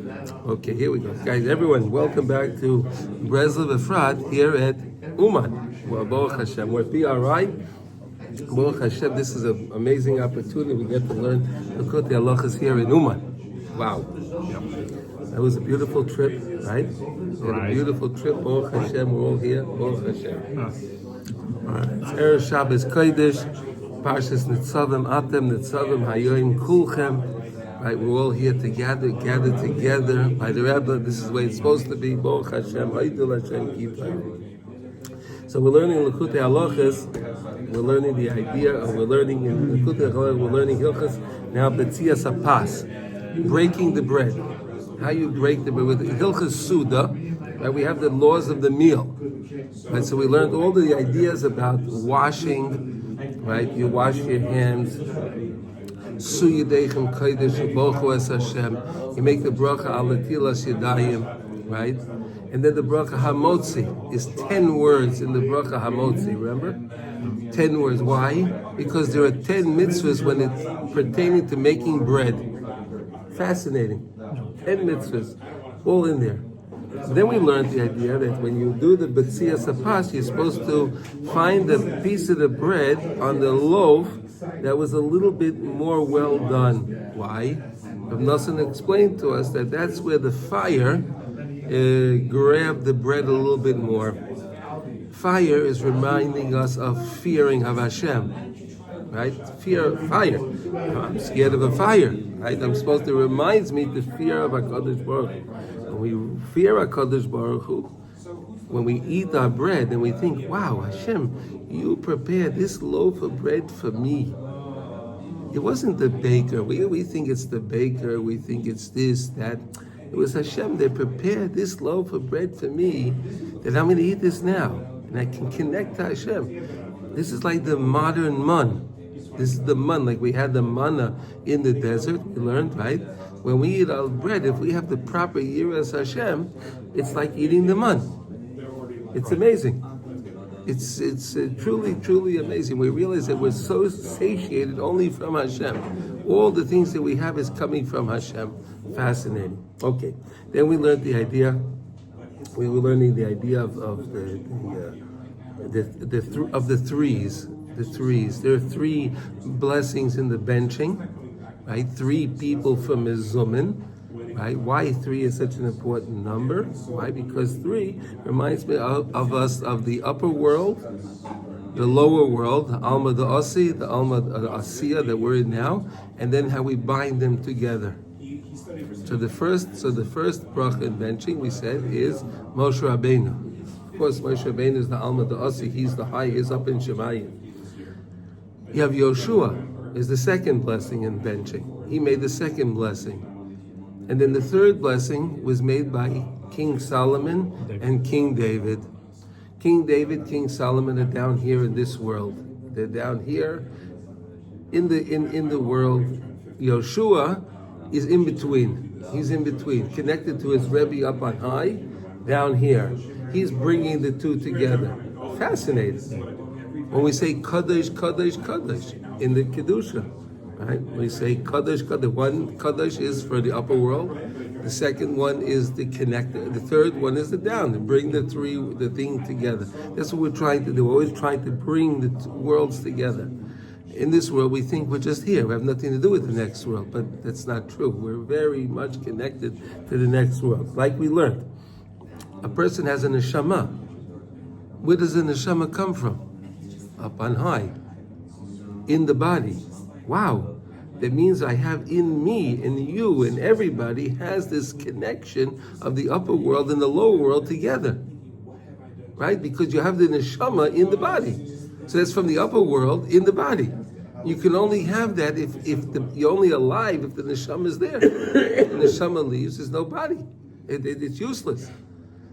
Okay, here we go. Guys, everyone, welcome back to Breslov Efrat here at Uman. Well, Baruch Hashem, we're PRI. Baruch Hashem, this is an amazing opportunity. We get to learn Likutey Halachos here in Uman. Wow. That was a beautiful trip, right? We had a beautiful trip. Baruch Hashem, we're all here. Baruch Hashem. All right. It's Erev Shabbos Kodesh, Parshas Nitzavim, Atem Nitzavim, Hayoim Kulchem. Right, we're all here gathered together by the Rebbe. This is the way it's supposed to be. Baruch Hashem, Haidul Hashem, Kippur. So we're learning Likutey Halachos. We're learning the idea of we're learning in Likutey Halachos. We're learning Hilchos now. Betzias Hapas, breaking the bread. How you break the bread with Hilchos Suda. Right, we have the laws of the meal. Right, so we learned all the ideas about washing. Right, you wash your hands. You make the bracha al netilas yadayim, right? And then the bracha hamotzi is 10 words in the bracha hamotzi. Remember, 10 words. Why? Because there are 10 mitzvahs when it's pertaining to making bread. Fascinating. 10 mitzvahs, all in there. Then we learned the idea that when you do the betzias hapas, you're supposed to find a piece of the bread on the loaf that was a little bit more well done. Why? Rav Nosson explained to us that that's where the fire grabbed the bread a little bit more. Fire is reminding us of fearing of Hashem, right? Fear of fire. I'm scared of a fire, right? I'm supposed to remind me to fear of HaKadosh Baruch Hu. When we fear HaKadosh Baruch Hu, when we eat our bread and we think, wow, Hashem, you prepared this loaf of bread for me. It wasn't the baker. We think it's the baker. We think it's this, that. It was Hashem that prepared this loaf of bread for me that I'm going to eat this now. And I can connect to Hashem. This is like the modern mun. This is the mun, like we had the manna in the desert. We learned, right? When we eat our bread, if we have the proper yiras Hashem, it's like eating the mun. It's amazing. It's truly amazing. We realize that we're so satiated only from Hashem. All the things that we have is coming from Hashem. Fascinating. Okay. Then we learned the idea. We were learning the idea of the threes. The threes. There are 3 blessings in the benching, right? 3 people from Mezumin. Right? Why 3 is such an important number? Why? Because 3 reminds me of us of the upper world, the lower world, the Alma the Asi, the Alma the Asiya that we're in now, and then how we bind them together. So the first bracha in benching we said is Moshe Rabbeinu. Of course, Moshe Rabbeinu is the Alma the Asi. He's the high. He's up in Shemayim. You have Yoshua is the second blessing in benching. He made the second blessing. And then the third blessing was made by King Solomon and King David. King David, King Solomon are down here in this world. They're down here in the world. Yoshua is in between. He's in between, connected to his Rebbe up on high, down here. He's bringing the two together. Fascinating. When we say Kadosh, Kadosh, Kadosh in the Kedusha, right? We say Kadosh, Kadosh. One Kadosh is for the upper world. The second one is the connector. The third one is the down. To bring the thing together. That's what we're trying to do. We're always trying to bring the worlds together. In this world, we think we're just here. We have nothing to do with the next world, but that's not true. We're very much connected to the next world. Like we learned, a person has a neshama. Where does the neshama come from? Up on high, in the body. Wow, that means I have in me, in you, and everybody has this connection of the upper world and the lower world together, right? Because you have the neshama in the body. So that's from the upper world in the body. You can only have that if you're only alive if the neshama is there. If the neshama leaves, there's no body. It's useless.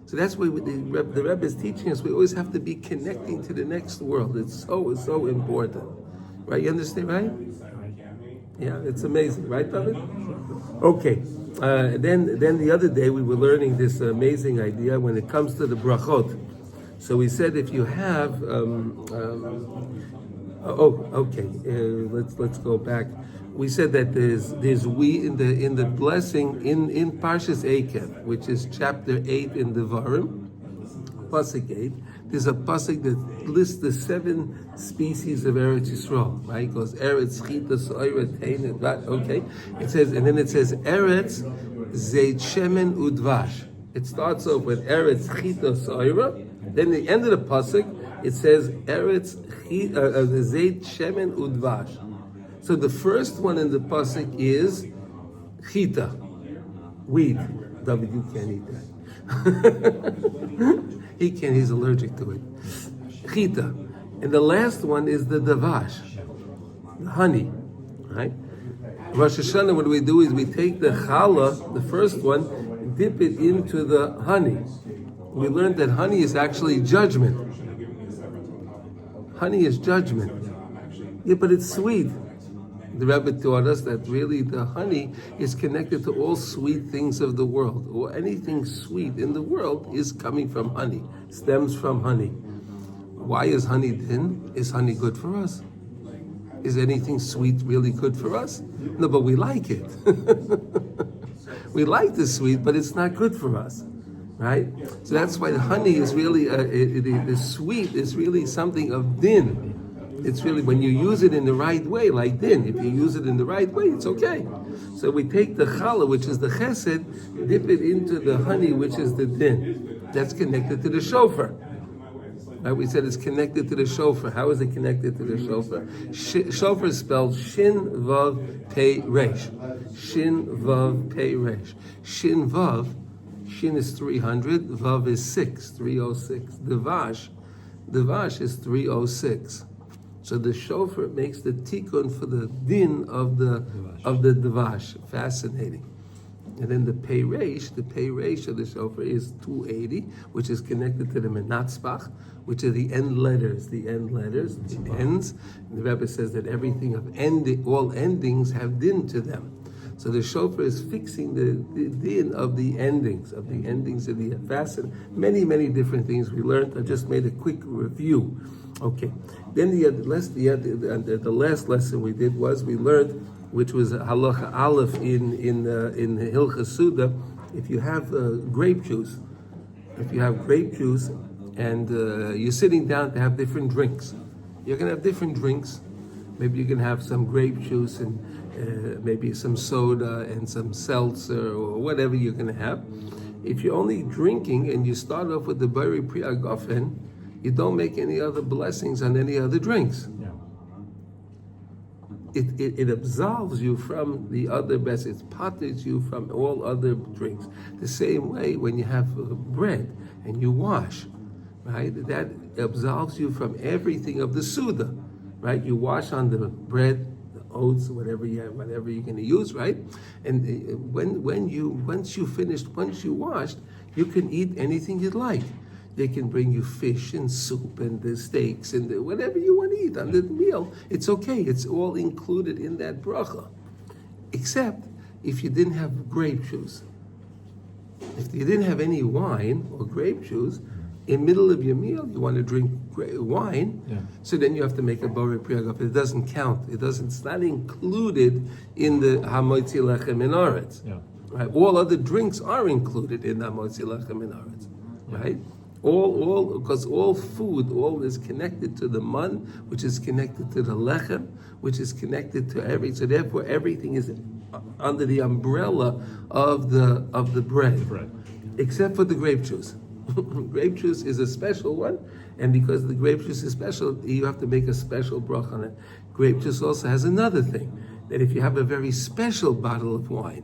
So that's why the Rebbe is teaching us. We always have to be connecting to the next world. It's so important, right? You understand, right? Yeah, it's amazing, right, David? Okay. Then the other day we were learning this amazing idea when it comes to the brachot. So we said if you have Okay. Let's go back. We said that there's wheat in the blessing in Parshas Ekev, which is chapter 8 in Devarim, pasuk 8. There's a pasuk that lists the 7 species of Eretz Yisrael, right? It goes Eretz, Chita, Soira, Tein, okay. It says, and then it says Eretz, Zeit, Shemen, Udvash. It starts off with Eretz, Chita, Soira. Then the end of the pasuk, it says Eretz, Zeit, Shemen, Udvash. So the first one in the pasuk is Chita, wheat. David, you can't eat that. He can't, he's allergic to it. Chita. And the last one is the davash, the honey, right? Rosh Hashanah, what we do is we take the challah, the first one, dip it into the honey. We learned that honey is actually judgment. Honey is judgment. Yeah, but it's sweet. The Rebbe taught us that really the honey is connected to all sweet things of the world, or anything sweet in the world is coming from honey, stems from honey. Why is honey din? Is honey good for us? Is anything sweet really good for us? No, but we like it. We like the sweet, but it's not good for us, right? So that's why the honey is really, the sweet is really something of din. It's really when you use it in the right way, like din. If you use it in the right way, it's okay. So we take the challah, which is the chesed, dip it into the honey, which is the din. That's connected to the shofar. Right? We said it's connected to the shofar. How is it connected to the shofar? Shofar is spelled shin vav pei resh. Shin vav pei resh. Shin vav. Shin is 300. Vav is 306. Devash is 306. So the shofar makes the tikkun for the din of the devash. Fascinating. And then the pei reish of the shofar is 280, which is connected to the menatzbach, which are the end letters. The ends. And the Rebbe says that everything of all endings have din to them. So the shofar is fixing the din of the endings of the fascinating. Many different things we learned. I just made a quick review. Okay, then the last lesson we did was we learned, which was halacha aleph in Hilchos Suda. If you have grape juice, and you're sitting down to have different drinks, you're gonna have different drinks. Maybe you can have some grape juice and maybe some soda and some seltzer or whatever you're gonna have. If you're only drinking and you start off with the Bari Priya Gofen, you don't make any other blessings on any other drinks. Yeah. It absolves you from the other best. It potters you from all other drinks. The same way when you have bread and you wash, right? That absolves you from everything of the Suda, right? You wash on the bread, the oats, whatever you're going to use, right? And once you washed, you can eat anything you'd like. They can bring you fish and soup and the steaks and whatever you want to eat on the meal. It's okay. It's all included in that bracha. Except if you didn't have grape juice. If you didn't have any wine or grape juice, in middle of your meal, you want to drink wine, so then you have to make a borei priya. It doesn't count. It's not included in the hamotzi lechem in aretz. Right? All other drinks are included in the hamotzi lechem in aretz. Right? All because all food, all is connected to the man, which is connected to the lechem, which is connected to everything. So therefore, everything is under the umbrella of the bread, except for the grape juice. Grape juice is a special one, and because the grape juice is special, you have to make a special bracha on it. Grape juice also has another thing, that if you have a very special bottle of wine,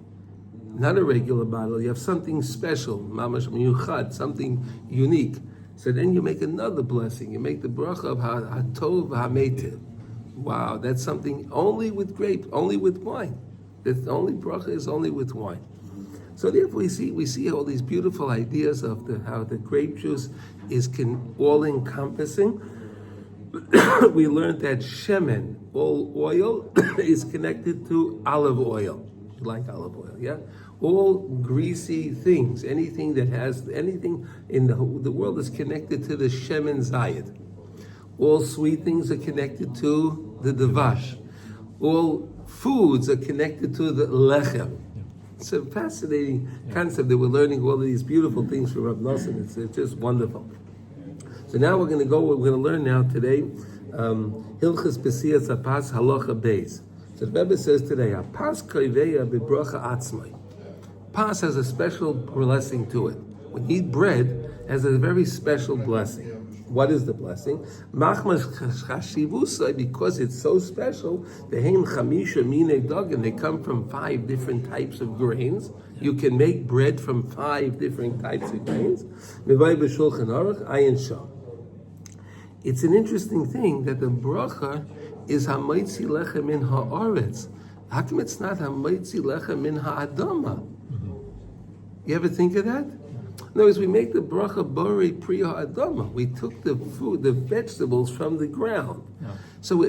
not a regular bottle, you have something special, mamash miyuchad, something unique. So then you make another blessing. You make the bracha of hatov hametiv. Wow, that's something only with only with wine. The only bracha is only with wine. So therefore we see all these beautiful ideas of how the grape juice is all encompassing. We learned that shemen, all oil, is connected to olive oil. You like olive oil, yeah? All greasy things, anything in the world is connected to the shemen zayit. All sweet things are connected to the Devash. All foods are connected to the Lechem. It's a fascinating concept that we're learning all of these beautiful things from Rav Nosson. It's just wonderful. So now we're going to learn now today Hilchas B'siyas Apas Halacha Beis. So the Rebbe says today, Apas Koiveya B'Bracha Atzmai. Pas has a special blessing to it. When you eat bread, it has a very special blessing. What is the blessing? Because it's so special, they come from 5 different types of grains. You can make bread from 5 different types of grains. It's an interesting thing that the bracha is hamaitzi lechem min haaretz. How come it's not hamaitzi lechem min haadama? You ever think of that? In other words, we make the bracha borei pri ha'adama. We took the food, the vegetables from the ground. Yeah. So,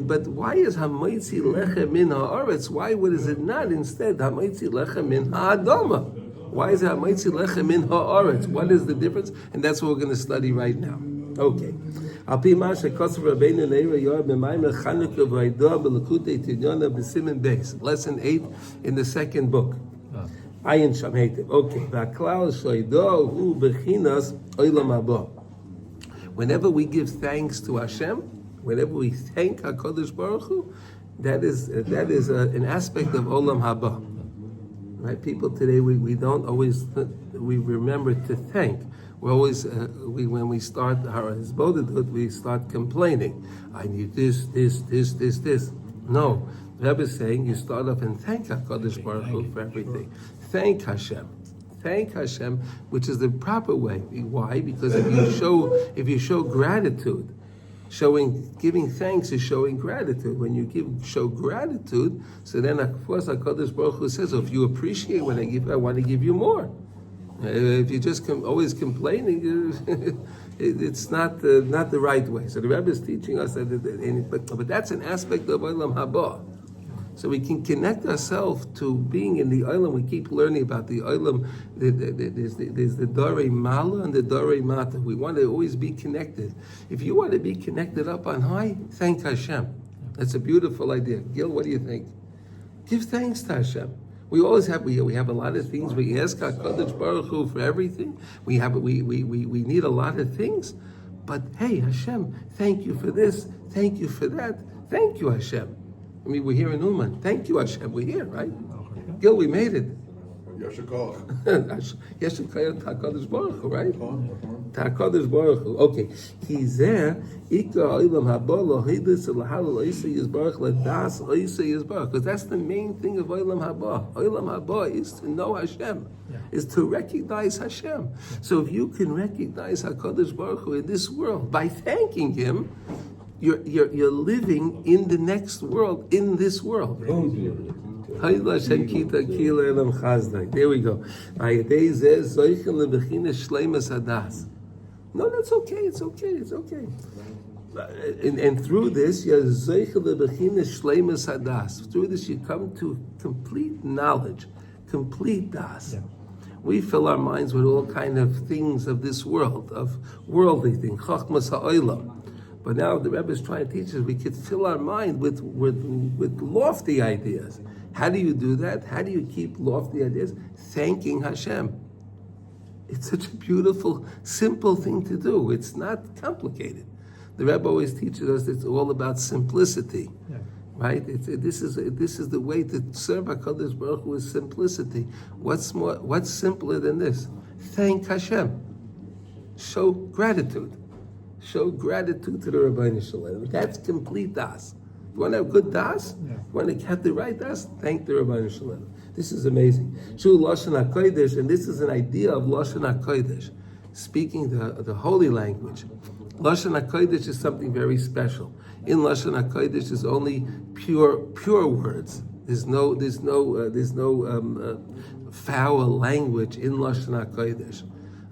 but why is hamaitzi lechem min haaretz? Why is it not instead hamaitzi lechem min ha'adama? Why is it hamaitzi lechem min haaretz? What is the difference? And that's what we're going to study right now. Okay. Lesson 8 in the second book. Ayin Sham Heitev. Okay. Whenever we give thanks to Hashem, whenever we thank HaKadosh Baruch Hu, that is an aspect of Olam Haba. Right? People today, we don't always, we remember to thank. We're always, when we start our Hizbodedut, we start complaining. I need this. No. The Rebbe is saying you start off and thank HaKadosh Baruch Hu for everything. Thank Hashem. Thank Hashem, which is the proper way. Why? Because if you show gratitude, giving thanks is showing gratitude. When you show gratitude, so then of course HaKadosh Baruch Hu says, if you appreciate what I give, I want to give you more. If you're just always complaining, it's not the right way. So the Rebbe is teaching us that, but that's an aspect of Olam Haba. So we can connect ourselves to being in the Olam. We keep learning about the Olam. There's the Dorei Mala and the Dorei Mata. We want to always be connected. If you want to be connected up on high, thank Hashem. That's a beautiful idea. Gil, what do you think? Give thanks to Hashem. We always have we have a lot of things. We ask HaKadosh Baruch Hu for everything. We need a lot of things. But hey, Hashem, thank you for this. Thank you for that. Thank you, Hashem. I mean, we're here in Uman. Thank you, Hashem. We're here, right? Gil, we made it. Yeshakol. Yeshakol HaKadosh Baruch Hu, right? HaKadosh Baruch Hu. Okay. He's there. Because that's the main thing of Olam Haba. Olam Haba is to know Hashem, is to recognize Hashem. So if you can recognize HaKadosh Baruch Hu in this world by thanking Him, you're living in the next world, in this world. There we go. No, that's okay. It's okay. And through this, through this you come to complete knowledge, complete das. Yeah. We fill our minds with all kind of things of this world, of worldly things, chachmas ha'olam. But now the Rebbe is trying to teach us we could fill our mind with lofty ideas. How do you do that? How do you keep lofty ideas? Thanking Hashem. It's such a beautiful, simple thing to do. It's not complicated. The Rebbe always teaches us it's all about simplicity, right? This is the way to serve HaKadosh Baruch Hu is simplicity. What's simpler than this? Thank Hashem. Show gratitude. Show gratitude to the Rabbeinu Shalom. That's complete das. You want to have good das? You want to have the right das? Thank the Rabbeinu Shalom. This is amazing. Shu Lashon HaKodesh, and this is an idea of Lashon HaKodesh, speaking the holy language. Lashon HaKodesh is something very special. In Lashon HaKodesh is only pure words. There's no foul language in Lashon HaKodesh.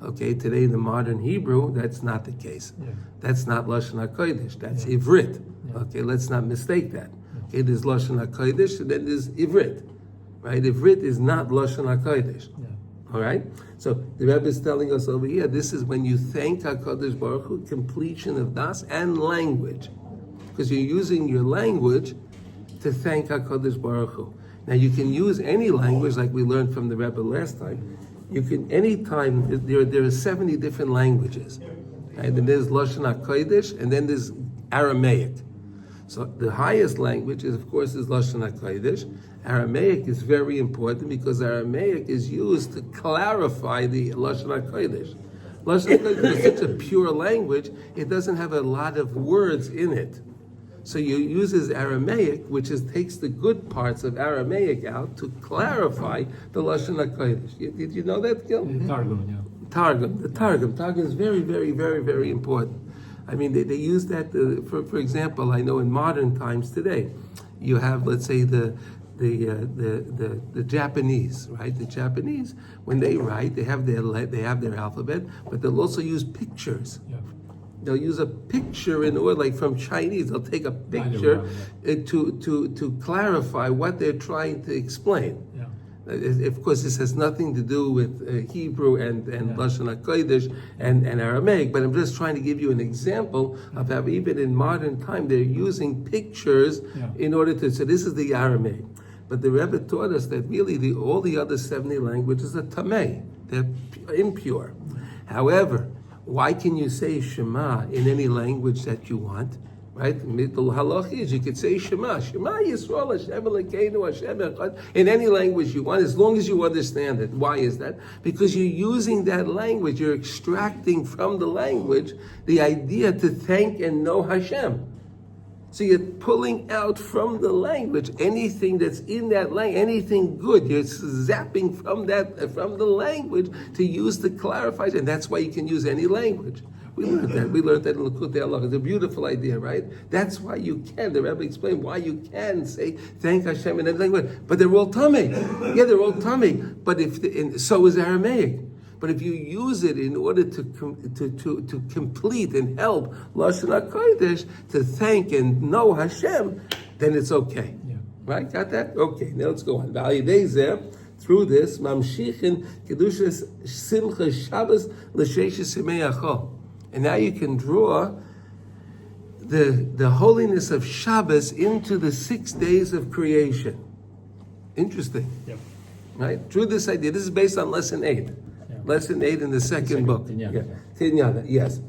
Okay, today in the modern Hebrew, that's not the case. Yeah. That's not Lashon HaKodesh. That's Ivrit. Yeah. Okay, let's not mistake that. Okay, there's Lashon HaKodesh and then there's Ivrit. Right? Ivrit is not Lashon HaKodesh. Yeah. All right? So the Rebbe is telling us over here, this is when you thank HaKadosh Baruch Hu, completion of das and language. Because you're using your language to thank HaKadosh Baruch Hu. Now you can use any language, like we learned from the Rebbe last time. You can, anytime, there are 70 different languages. Right? And there's Lashon HaKodesh, and then there's Aramaic. So the highest language is, of course, is Lashon HaKodesh. Aramaic is very important because Aramaic is used to clarify the Lashon HaKodesh. Lashon HaKodesh is such a pure language, it doesn't have a lot of words in it. So you uses Aramaic, which takes the good parts of Aramaic out to clarify the Lashon HaKodesh. Did you know that, Gil? Targum, yeah. Targum. The Targum. Targum is very, very, very, very important. I mean, they use that, for example, I know in modern times today, you have, let's say, the Japanese, right? The Japanese, when they write, they have their alphabet, but they'll also use pictures. Yeah. They'll use a picture in order, like from Chinese, they'll take a picture to clarify what they're trying to explain. Yeah. Of course, this has nothing to do with Hebrew and Lashon HaKodesh and Aramaic, but I'm just trying to give you an example of how even in modern time they're using pictures in order to. So this is the Aramaic, but the Rebbe taught us that really all the other 70 languages are tamei, they're impure. However, why can you say Shema in any language that you want? Right? The halacha is you could say Shema Yisrael Hashem Elokeinu Hashem Echad in any language you want, as long as you understand it. Why is that? Because you're using that language, you're extracting from the language the idea to thank and know Hashem. So you're pulling out from the language anything that's in that language, anything good. You're zapping from the language to use to clarify, and that's why you can use any language. We learned that. We learned that in Likutey Halachos. It's a beautiful idea, right? That's why you can. The Rebbe explained why you can say thank Hashem in any language. But they're all tamei. Yeah, they're all tamei. But so is Aramaic. But if you use it in order to complete and help Lashon HaKodesh, to thank and know Hashem, then it's okay. Yeah. Right? Got that? Okay, now let's go on. Through this, Mamshichin Kedushas Simcha Shabbos L'Sheshes Yimei Achol. And now you can draw the holiness of Shabbos into the 6 days of creation. Interesting. Yep. Right? Through this idea, this is based on lesson 8. Lesson 8 in the second book. Tinyana, yes.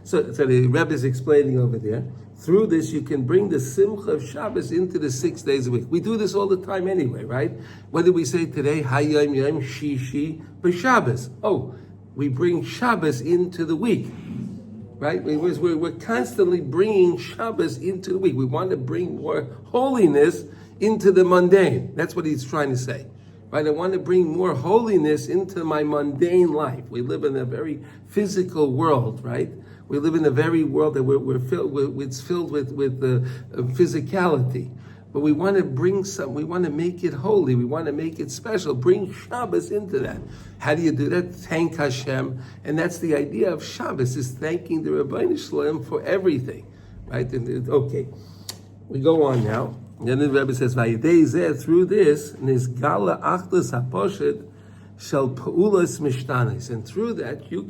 So the Rebbe is explaining over there. Through this, you can bring the Simcha of Shabbos into the 6 days a week. We do this all the time anyway, right? What did we say today? Hayom Yom Shishi b'Shabbos. Oh, we bring Shabbos into the week, right? We're constantly bringing Shabbos into the week. We want to bring more holiness into the mundane. That's what he's trying to say. Right, I want to bring more holiness into my mundane life. We live in a very physical world, right? We live in a very world that it's filled with physicality. But we want to bring we want to make it holy. We want to make it special. Bring Shabbos into that. How do you do that? Thank Hashem. And that's the idea of Shabbos, is thanking the Rebbeinu Shalom for everything. Right? Okay. We go on now. And then the Rebbe says, through this, Nizgala Achdus HaPoshet Shel Pa'ulas Mishtanis. And through that, you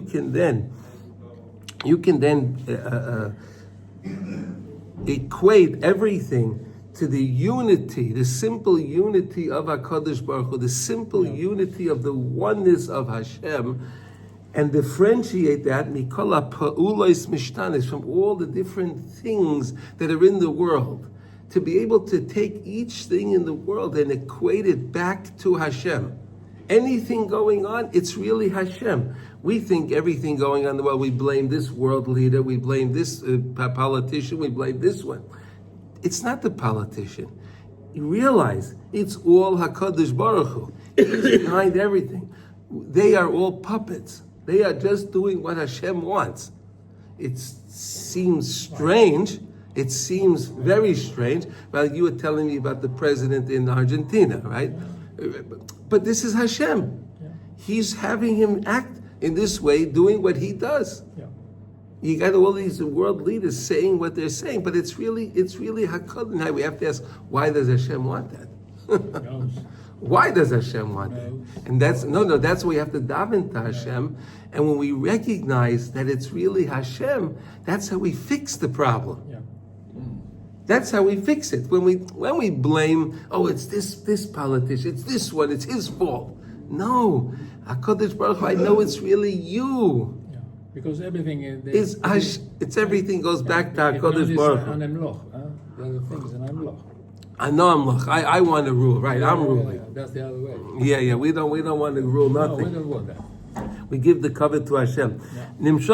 can then equate everything to the unity, the simple unity of HaKadosh Baruch Hu, the simple unity of the oneness of Hashem, and differentiate that Mikol HaPa'ulas Mishtanis from all the different things that are in the world. To be able to take each thing in the world and equate it back to Hashem. Anything going on, it's really Hashem. We think everything going on in the world, we blame this world leader, we blame this politician, we blame this one. It's not the politician. You realize it's all HaKadosh Baruch Hu. He's behind everything. They are all puppets. They are just doing what Hashem wants. It seems strange. It seems very strange. Well, you were telling me about the president in Argentina, right? But this is Hashem. He's having him act in this way, doing what he does. You got all these world leaders saying what they're saying, but it's really HaKadosh. Now we have to ask, why does Hashem want that? Why does Hashem want that? And that's that's why we have to daven to Hashem. And when we recognize that it's really Hashem, that's how we fix the problem. Yeah. That's how we fix it. When we blame, it's this politician, it's this one, it's his fault. No, HaKadosh Baruch Hu, I know it's really you. Yeah. Because everything It's everything goes back to HaKadosh Baruch Hu. The other things, and I'm loch. I know I'm loch. I want to rule, right? I'm ruling. Yeah, that's the other way. Yeah. We don't want to rule nothing. No, we don't want that. We give the cover to Hashem. It's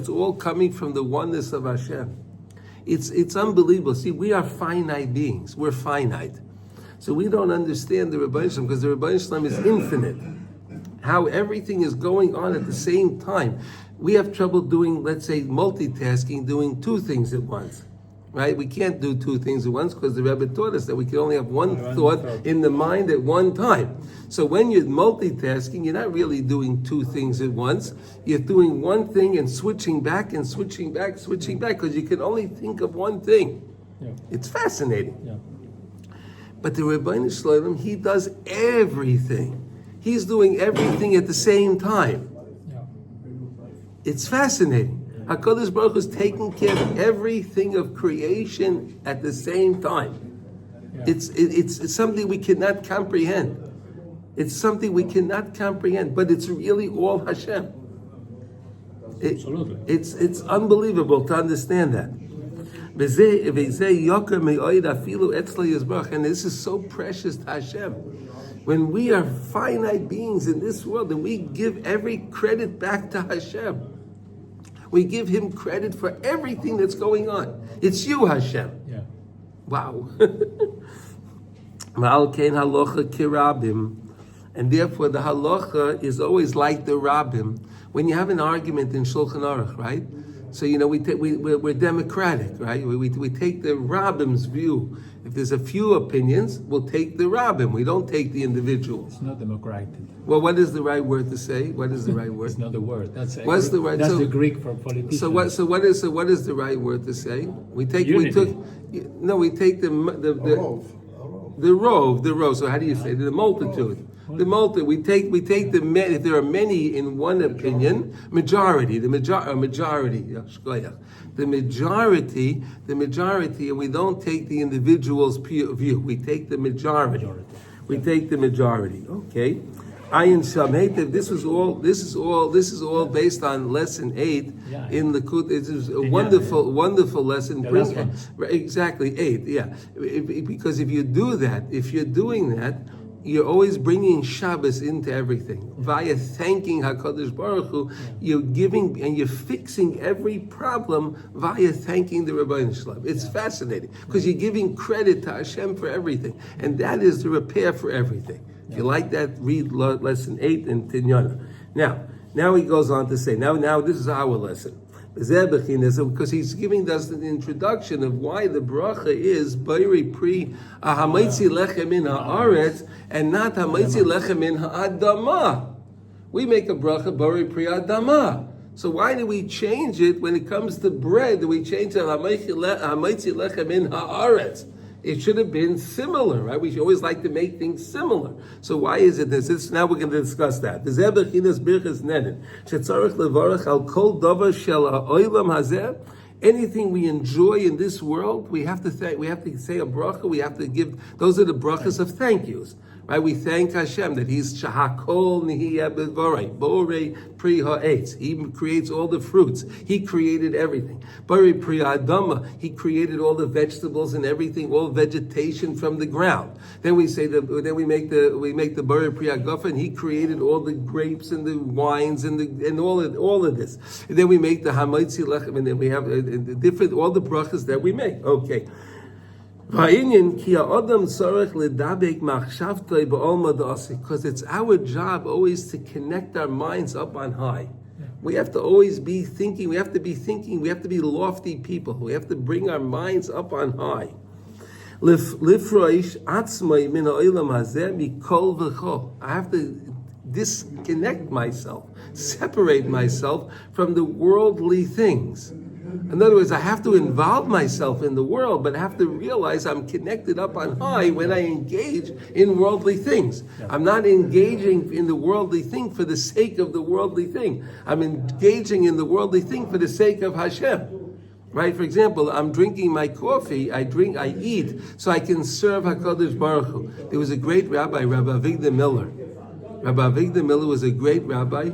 all coming from the oneness of Hashem. It's unbelievable. See, we are finite beings. We're finite. So we don't understand the Rebbeinu Shalom because the Rebbeinu Shalom is infinite. How everything is going on at the same time. We have trouble doing, let's say, multitasking, doing two things at once. Right? We can't do two things at once because the Rebbe taught us that we can only have one thought in the mind at one time. So when you're multitasking, you're not really doing two things at once. You're doing one thing and switching back because you can only think of one thing. Yeah. It's fascinating. Yeah. But the Rebbeinu Shalom, he does everything. He's doing everything at the same time. Yeah. It's fascinating. HaKadosh Baruch Hu is taking care of everything of creation at the same time. Yeah. It's something we cannot comprehend. It's something we cannot comprehend, but it's really all Hashem. Absolutely. It's unbelievable to understand that. And this is so precious to Hashem. When we are finite beings in this world and we give every credit back to Hashem, we give Him credit for everything that's going on. It's you, Hashem. Yeah. Wow. And therefore the halacha is always like the rabbim. When you have an argument in Shulchan Aruch, right? So we're democratic, right? We take the rabbim's view. If there's a few opinions, we'll take the rabbim. We don't take the individuals. It's not democratic. Well, what is the right word to say? What is the right word? It's not the word. That's the Greek for politicians. So what is the right word to say? We take Unity. The rove. So how do you say it? The multitude. The multitude. We take the if there are many in one opinion, majority. The majority, and we don't take the individual's view. We take the majority. We take the majority. Okay. Ayin Sham Heitev. This is all based on lesson 8 in Likutey. It is a wonderful lesson. Exactly 8. Yeah, because if you do that, if you're doing that, you're always bringing Shabbos into everything. Via thanking HaKadosh Baruch Hu, you're giving and you're fixing every problem via thanking the Rebbeinu Shalom. It's fascinating because you're giving credit to Hashem for everything, and that is the repair for everything. If you like that, read lesson 8 in Tinyana. Now he goes on to say, now this is our lesson. Because he's giving us the introduction of why the bracha is Bayri Pri Hamaitzi Lechem in Haaretz and not Hamaitzi Lechem in Ha'adama. We make a bracha Bayri Pri Adama. So why do we change it when it comes to bread? Do we change it Hamaitzi Lechem in Haaretz? It should have been similar, right? We should always like to make things similar. So why is it this? Now we're going to discuss that. Anything we enjoy in this world, we have to say a bracha. We have to give. Those are the brachas of thank yous. Right? We thank Hashem that He's Shahakol Nihiyah B'Vorei, Borei Pri Ha'etz. He creates all the fruits. He created everything. Borei Pri Adama. He created all the vegetables and everything, all vegetation from the ground. Then we say we make the Borei Pri Agafa, and He created all the grapes and the wines and all of this. And then we make the Hamaitzi Lechem, and then we have all the brachas that we make. Okay. Because it's our job always to connect our minds up on high. We have to always be thinking, we have to be lofty people. We have to bring our minds up on high. I have to disconnect myself, separate myself from the worldly things. In other words, I have to involve myself in the world, but I have to realize I'm connected up on high when I engage in worldly things. I'm not engaging in the worldly thing for the sake of the worldly thing. I'm engaging in the worldly thing for the sake of Hashem. Right? For example, I'm drinking my coffee, I eat, so I can serve HaKadosh Baruch Hu. There was a great rabbi, Rabbi Avigdor Miller. Rabbi Avigdor Miller was a great rabbi,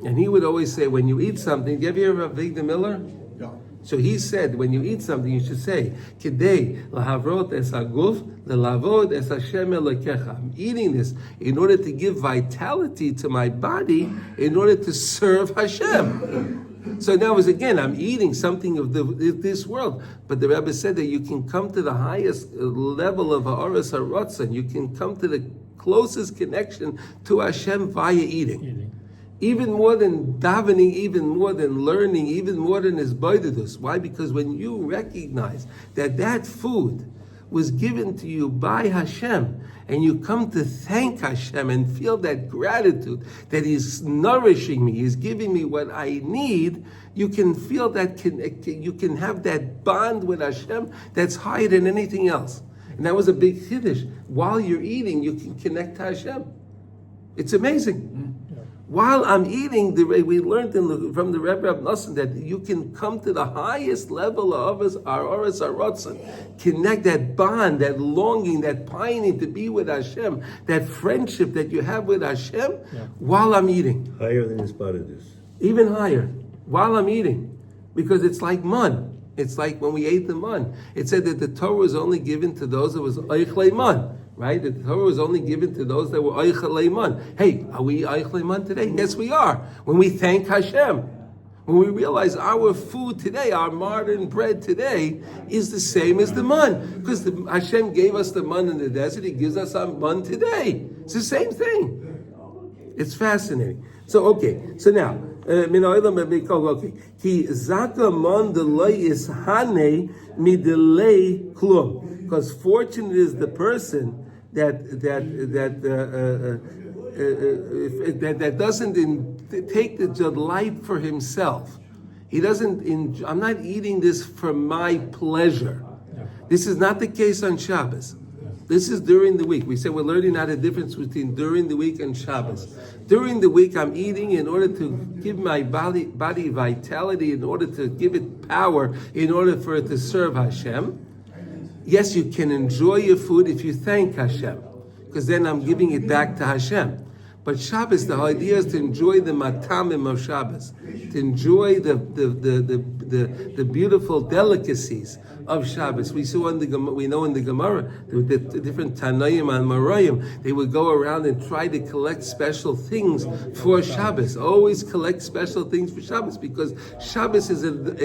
and he would always say, when you eat something, do you ever hear of Avigdor Miller? Yeah. So he said, when you eat something, you should say, Kidei lahavrot es haguf, lelavod es Hashem Elokecha. I'm eating this in order to give vitality to my body, in order to serve Hashem. So now, again, I'm eating something of this world. But the Rebbe said that you can come to the highest level of Ha'aras HaRatzon. You can come to the closest connection to Hashem via eating. Even more than davening, even more than learning, even more than his boidedus. Why? Because when you recognize that food was given to you by Hashem, and you come to thank Hashem and feel that gratitude that He's nourishing me, He's giving me what I need, you can feel that you can have that bond with Hashem that's higher than anything else. And that was a big chiddush. While you're eating, you can connect to Hashem. It's amazing. While I'm eating, we learned from the Rebbe Rab Nosson that you can come to the highest level of Ha'aras HaRatzon, connect that bond, that longing, that pining to be with Hashem, that friendship that you have with Hashem while I'm eating. Higher than his Paradis. Even higher, while I'm eating. Because it's like man. It's like when we ate the man. It said that the Torah was only given to those that was oichlei man. Right? The Torah was only given to those that were oichlei man. Hey, are we oichlei man today? Yes, we are. When we thank Hashem. When we realize our food today, our modern bread today, is the same as the man. Because Hashem gave us the man in the desert, He gives us our man today. It's the same thing. It's fascinating. So, okay. So now, Ki zaka man delay is hane midelay klum. Because fortunate is the person that doesn't take the delight for himself. He doesn't. I'm not eating this for my pleasure. This is not the case on Shabbos. This is during the week. We say we're learning out the difference between during the week and Shabbos. During the week, I'm eating in order to give my body vitality, in order to give it power, in order for it to serve Hashem. Yes, you can enjoy your food if you thank Hashem, because then I'm giving it back to Hashem. But Shabbos, the idea is to enjoy the matamim of Shabbos, to enjoy the beautiful delicacies of Shabbos. We know in the Gemara, the different Tanoim and Marayim, they would go around and try to collect special things for Shabbos. Always collect special things for Shabbos, because Shabbos is an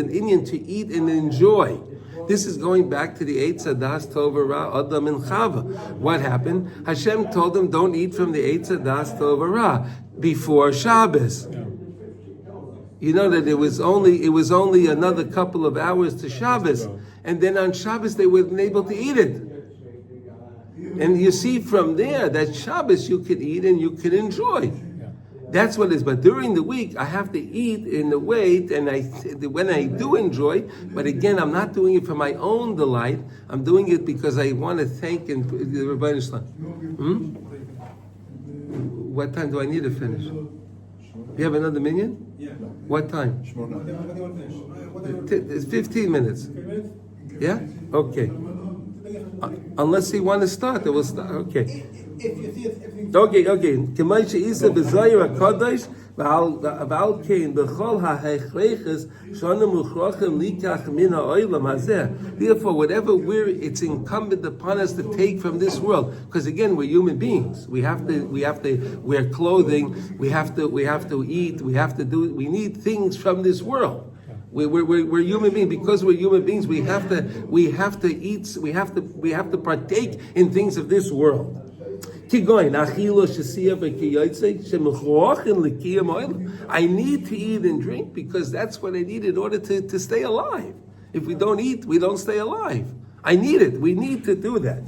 inyan to eat and enjoy. This is going back to the Eitz Hadas Tov Ra Adam and Chava. What happened? Hashem told them, don't eat from the Eitz Hadas Tov Ra before Shabbos. You know that it was only another couple of hours to Shabbos, and then on Shabbos they weren't able to eat it. And you see from there that Shabbos you can eat and you can enjoy. That's what it is. But during the week, I have to eat in the way, and when I do enjoy, but again, I'm not doing it for my own delight. I'm doing it because I want to thank the Rebbeinu Shalom. What time do I need to finish? You have another minyan? Yeah. What time? It's 15 minutes. Yeah? Okay. Unless you want to start, then we'll start. Okay. Okay. K'mayche isa b'zayir hakadosh v'al kein b'chol ha'hechleiches shana muchrochem likach min ha'olam hazeh. Therefore, whatever it's incumbent upon us to take from this world, because again, we're human beings. We have to wear clothing. We have to eat. We need things from this world. We're human beings. Because we're human beings, we have to eat. We have to partake in things of this world. Keep going. I need to eat and drink because that's what I need in order to stay alive. If we don't eat, we don't stay alive. I need it. We need to do that.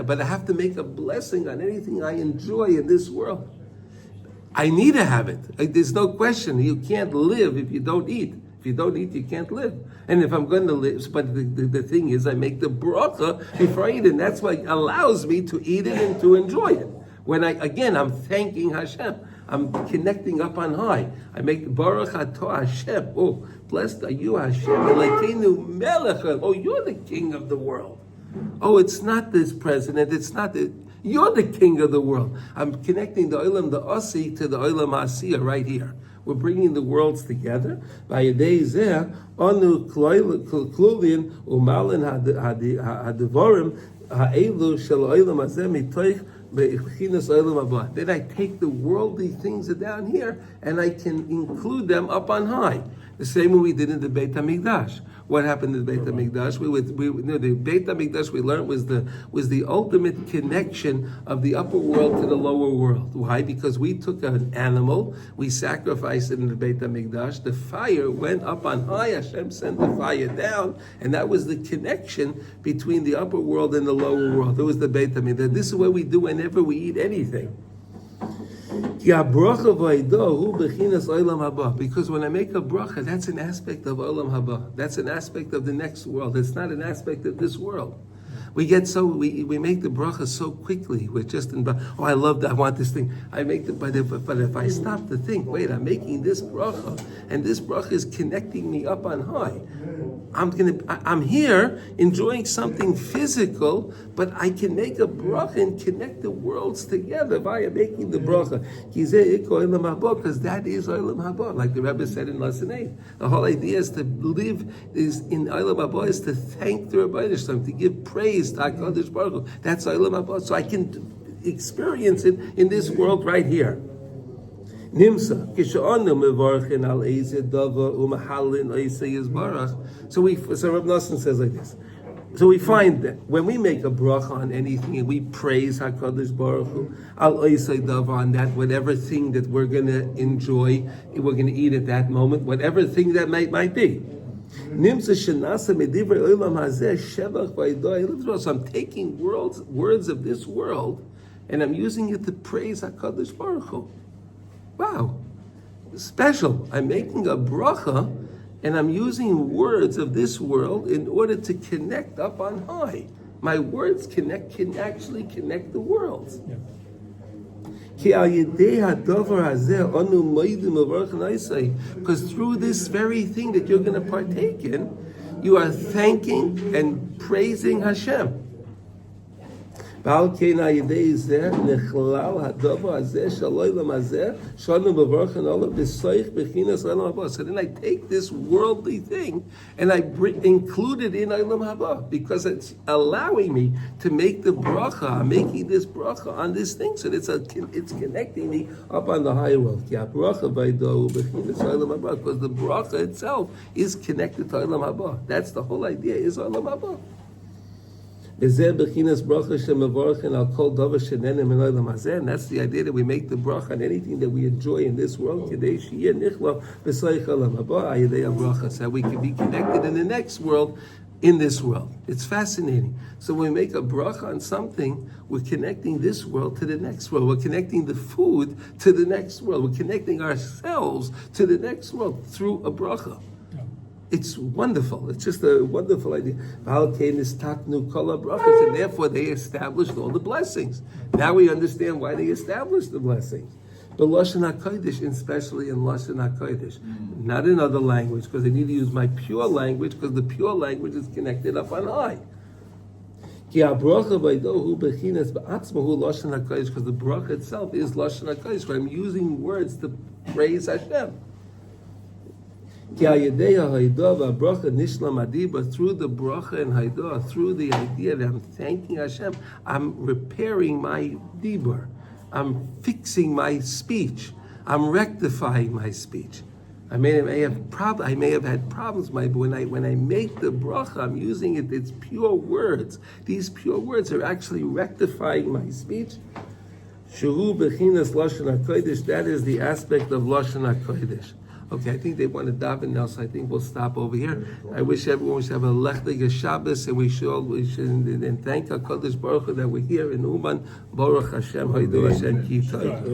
But I have to make a blessing on anything I enjoy in this world. I need to have it. There's no question. You can't live if you don't eat. If you don't eat, you can't live. And if I'm going to live, but the thing is, I make the bracha before I eat it. And that's what allows me to eat it and to enjoy it. When I'm thanking Hashem. I'm connecting up on high. I make the Baruch Atah Hashem. Oh, blessed are you, Hashem. Elokeinu melech. Oh, you're the king of the world. Oh, it's not this president. It's not the... You're the king of the world. I'm connecting the Olam the Asi to the Olam Asiyah right here. We're bringing the worlds together. By Yedei Zeh, Anu Klulin Umalin Hadivorim Ha'elu Shel Olam Hazeh Mitoich Be'chinas. Then I take the worldly things down here and I can include them up on high. The same way we did in the Beit HaMikdash. What happened in the Beit HaMikdash? The Beit HaMikdash we learned was the ultimate connection of the upper world to the lower world. Why? Because we took an animal, we sacrificed it in the Beit HaMikdash. The fire went up on high. Hashem sent the fire down, and that was the connection between the upper world and the lower world. It was the Beit HaMikdash. This is what we do whenever we eat anything. Because when I make a bracha, that's an aspect of Olam Haba. That's an aspect of the next world. It's not an aspect of this world. We make the bracha so quickly. We're just in, oh, I love that, I want this thing. I make it, but if I stop to think, wait, I'm making this bracha, and this bracha is connecting me up on high. I'm here enjoying something physical, but I can make a bracha and connect the worlds together via making the bracha. Because that is Olam Haba, like the Rebbe said in Lesson 8. The whole idea is to live in Olam Haba, is to thank the Rebbe Shalom, to give praise to HaKadosh Baruch Hu. That's Olam Haba. So I can experience it in this world right here. Nimsa, so Rav Nosson says like this. So we find that when we make a bracha on anything and we praise HaKadosh Baruch Hu, al oisei davar, on that whatever thing that we're going to enjoy, we're going to eat at that moment, whatever thing that might be. Nimsa shenasa medivrei olam hazeh shevach v'aydah. So I'm taking words of this world and I'm using it to praise HaKadosh Baruch Hu. Wow, special. I'm making a bracha and I'm using words of this world in order to connect up on high. My words can actually connect the worlds. Because through this very thing that you're going to partake in, you are thanking and praising Hashem. So then I take this worldly thing and I include it in Olam Haba because it's allowing me to make the bracha. I'm making this bracha on this thing, so it's connecting me up on the higher world. Because the bracha itself is connected to Olam Haba. That's the whole idea, is Olam Haba. And that's the idea that we make the bracha on anything that we enjoy in this world, so that we can be connected in the next world, in this world. It's fascinating. So when we make a bracha on something, we're connecting this world to the next world. We're connecting the food to the next world. We're connecting ourselves to the next world through a bracha. It's wonderful. It's just a wonderful idea. And therefore they established all the blessings. Now we understand why they established the blessings. But Lashon HaKodesh, especially in Lashon HaKodesh, not in other language, because I need to use my pure language, because the pure language is connected up on high. Because the bracha itself is Lashon HaKodesh, where I'm using words to praise Hashem. But through the bracha and haidah, through the idea that I'm thanking Hashem, I'm repairing my dibur, I'm fixing my speech, I'm rectifying my speech. I may have had problems, but when I make the bracha, I'm using it. It's pure words. These pure words are actually rectifying my speech. Shehu bechinas lashon hakodesh. That is the aspect of lashon hakodesh. Okay, I think they want to daven now, so I think we'll stop over here. I wish everyone should have a lechtige Shabbos, and we should and thank HaKadosh Baruch Hu that we're here in Uman. Baruch Hashem, Hoidu Hashem, Ki Tov.